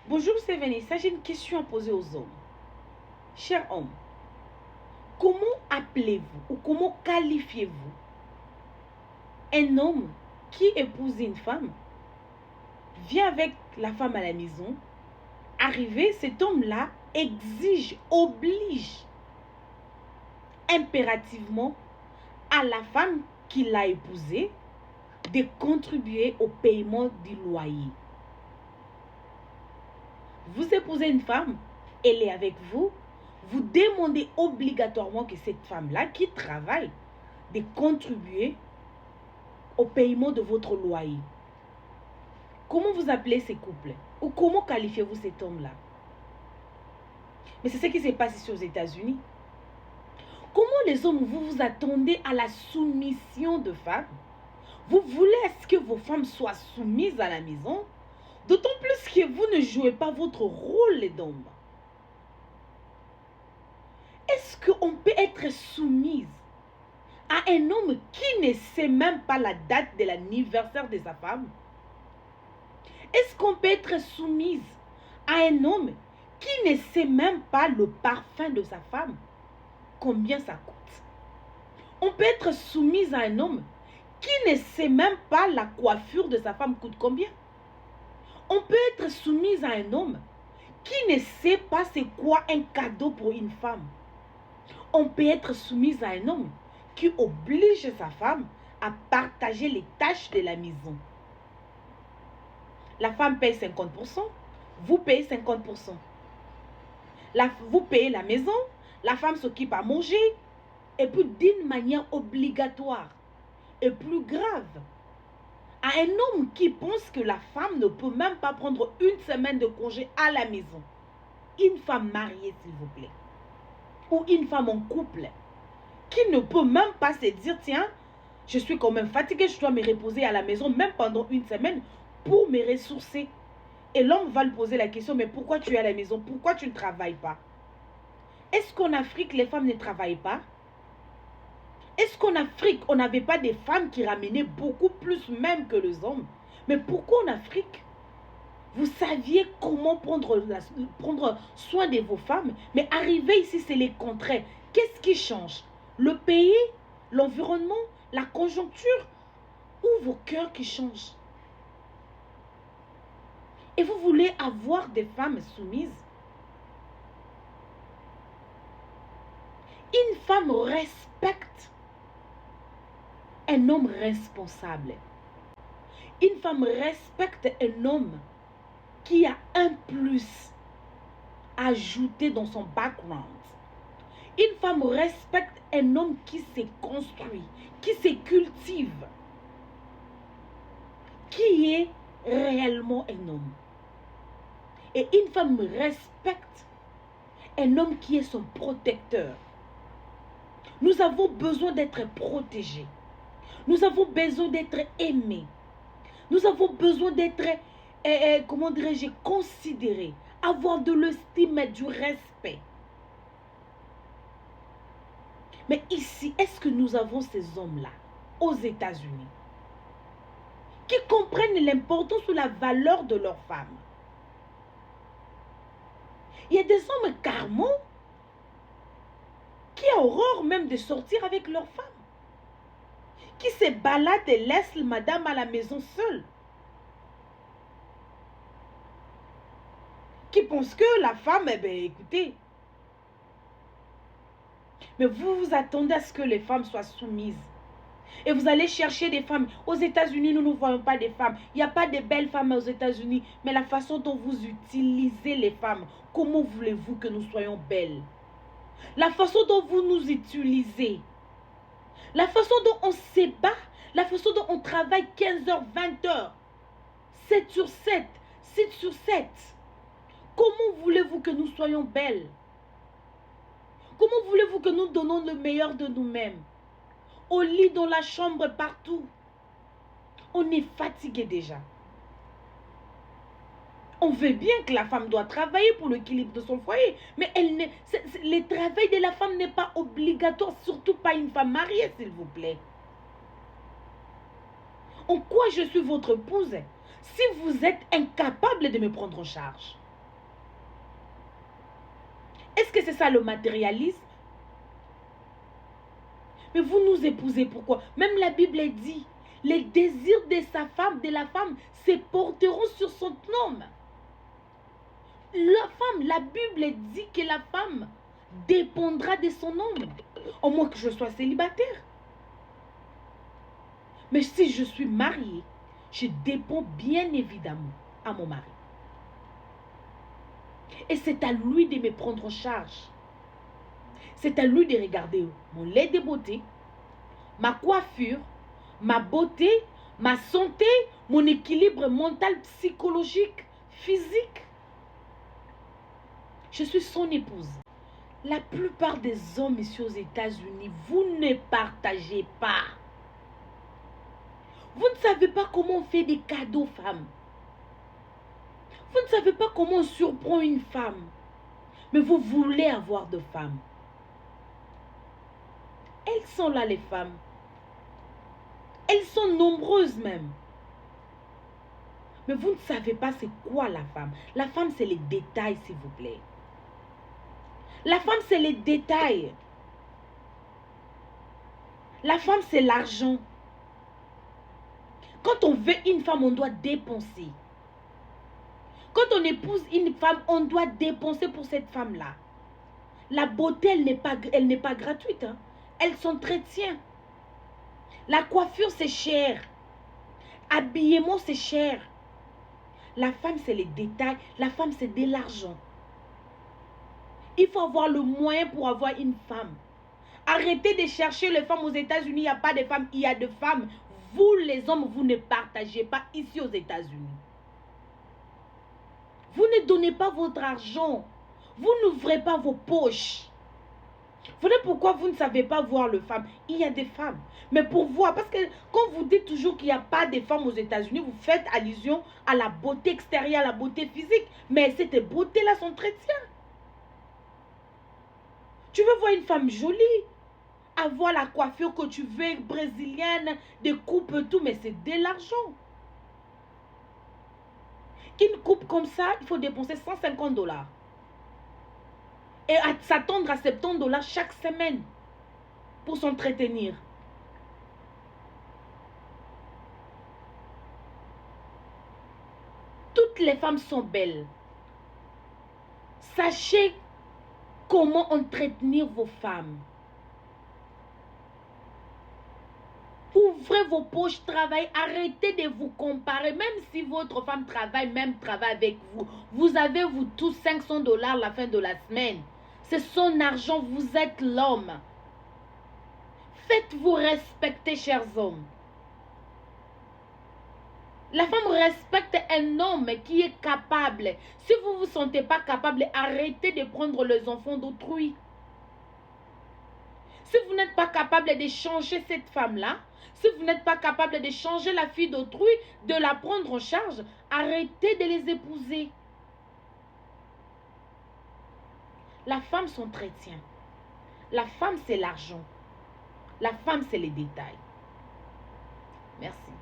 Bonjour, c'est Vanessa. J'ai une question à poser aux hommes. Chers hommes, comment appelez-vous ou comment qualifiez-vous un homme qui épouse une femme, vient avec la femme à la maison, arrivé, cet homme-là exige, oblige impérativement à la femme qu'il a épousée de contribuer au paiement du loyer. Vous épousez une femme, elle est avec vous, vous demandez obligatoirement que cette femme-là qui travaille de contribuer au paiement de votre loyer. Comment vous appelez ces couples? Ou comment qualifiez-vous cet homme-là? Mais c'est ce qui se passe ici aux États-Unis. Comment les hommes, vous vous attendez à la soumission de femmes? Vous voulez est-ce que vos femmes soient soumises à la maison? D'autant plus que vous ne jouez pas votre rôle d'homme. Est-ce qu'on peut être soumise à un homme qui ne sait même pas la date de l'anniversaire de sa femme? Est-ce qu'on peut être soumise à un homme qui ne sait même pas le parfum de sa femme? Combien ça coûte? On peut être soumise à un homme qui ne sait même pas la coiffure de sa femme coûte combien? On peut être soumise à un homme qui ne sait pas c'est quoi un cadeau pour une femme. On peut être soumise à un homme qui oblige sa femme à partager les tâches de la maison. La femme paye 50%, vous payez 50%. Vous payez la maison, la femme s'occupe à manger, et puis d'une manière obligatoire et plus grave, à un homme qui pense que la femme ne peut même pas prendre une semaine de congé à la maison. Une femme mariée, s'il vous plaît, ou une femme en couple, qui ne peut même pas se dire, tiens, je suis quand même fatiguée, je dois me reposer à la maison, même pendant une semaine, pour me ressourcer. Et l'homme va lui poser la question, mais pourquoi tu es à la maison? Pourquoi tu ne travailles pas? Est-ce qu'en Afrique, les femmes ne travaillent pas? Est-ce qu'en Afrique, on n'avait pas des femmes qui ramenaient beaucoup plus même que les hommes? Mais pourquoi en Afrique, vous saviez comment prendre soin de vos femmes, mais arriver ici, c'est le contraire. Qu'est-ce qui change? Le pays, l'environnement, la conjoncture ou vos cœurs qui changent? Et vous voulez avoir des femmes soumises? Une femme respecte un homme responsable. Une femme respecte un homme qui a un plus ajouté dans son background. Une femme respecte un homme qui se construit, qui se cultive, qui est réellement un homme. Et une femme respecte un homme qui est son protecteur. Nous avons besoin d'être protégés. Nous avons besoin d'être aimés. Nous avons besoin d'être, comment dirais-je, considérés. Avoir de l'estime et du respect. Mais ici, est-ce que nous avons ces hommes-là, aux États-Unis, qui comprennent l'importance ou la valeur de leurs femmes? Il y a des hommes carrément qui ont horreur même de sortir avec leurs femmes, qui se baladent et laissent madame à la maison seule, qui pensent que la femme, eh bien, écoutez, mais vous vous attendez à ce que les femmes soient soumises. Et vous allez chercher des femmes. Aux États-Unis, nous ne voyons pas des femmes. Il n'y a pas de belles femmes aux États-Unis. Mais la façon dont vous utilisez les femmes, comment voulez-vous que nous soyons belles? La façon dont vous nous utilisez, la façon dont on se bat, la façon dont on travaille 15 heures, 20 heures, 7 sur 7, 6 sur 7. Comment voulez-vous que nous soyons belles? Comment voulez-vous que nous donnons le meilleur de nous-mêmes? Au lit, dans la chambre, partout. On est fatigué déjà. On veut bien que la femme doit travailler pour l'équilibre de son foyer. Mais le travail de la femme n'est pas obligatoire. Surtout pas une femme mariée, s'il vous plaît. En quoi je suis votre épouse si vous êtes incapable de me prendre en charge? Est-ce que c'est ça le matérialisme? Mais vous nous épousez, pourquoi? Même la Bible dit, les désirs de sa femme, de la femme, se porteront sur son homme. La femme, la Bible dit que la femme dépendra de son homme, au moins que je sois célibataire. Mais si je suis mariée, je dépends bien évidemment à mon mari. Et c'est à lui de me prendre en charge. C'est à lui de regarder mon lait de beauté, ma coiffure, ma beauté, ma santé, mon équilibre mental, psychologique, physique. Je suis son épouse. La plupart des hommes ici aux États-Unis, vous ne partagez pas. Vous ne savez pas comment on fait des cadeaux aux femmes. Vous ne savez pas comment on surprend une femme. Mais vous voulez avoir de femmes. Elles sont là, les femmes. Elles sont nombreuses même. Mais vous ne savez pas c'est quoi la femme. La femme, c'est les détails, s'il vous plaît. La femme, c'est les détails. La femme, c'est l'argent. Quand on veut une femme, on doit dépenser. Quand on épouse une femme, on doit dépenser pour cette femme-là. La beauté, elle n'est pas gratuite. Hein. Elle s'entretient. La coiffure, c'est cher. Habillement, c'est cher. La femme, c'est les détails. La femme, c'est de l'argent. Il faut avoir le moyen pour avoir une femme. Arrêtez de chercher les femmes aux États-Unis. Il n'y a pas de femmes, il y a de femmes. Vous, les hommes, vous ne partagez pas ici aux États-Unis. Vous ne donnez pas votre argent. Vous n'ouvrez pas vos poches. Voilà pourquoi vous ne savez pas voir les femmes. Il y a des femmes. Mais pour voir, parce que quand vous dites toujours qu'il n'y a pas de femmes aux États-Unis, vous faites allusion à la beauté extérieure, à la beauté physique. Mais cette beauté-là s'entretient. Tu veux voir une femme jolie, avoir la coiffure que tu veux, brésilienne, des coupes et tout, mais c'est de l'argent. Une coupe comme ça, il faut dépenser 150 $. Et s'attendre à 70 $ chaque semaine pour s'entretenir. Toutes les femmes sont belles. Sachez comment entretenir vos femmes. Ouvrez vos poches, travaillez, arrêtez de vous comparer. Même si votre femme travaille, même travaille avec vous. Vous avez, vous tous, 500 $ à la fin de la semaine. C'est son argent, vous êtes l'homme. Faites-vous respecter, chers hommes. La femme respecte un homme qui est capable. Si vous ne vous sentez pas capable, arrêtez de prendre les enfants d'autrui. Si vous n'êtes pas capable de changer cette femme-là, si vous n'êtes pas capable de changer la fille d'autrui, de la prendre en charge, arrêtez de les épouser. La femme s'entretient. La femme, c'est l'argent. La femme, c'est les détails. Merci.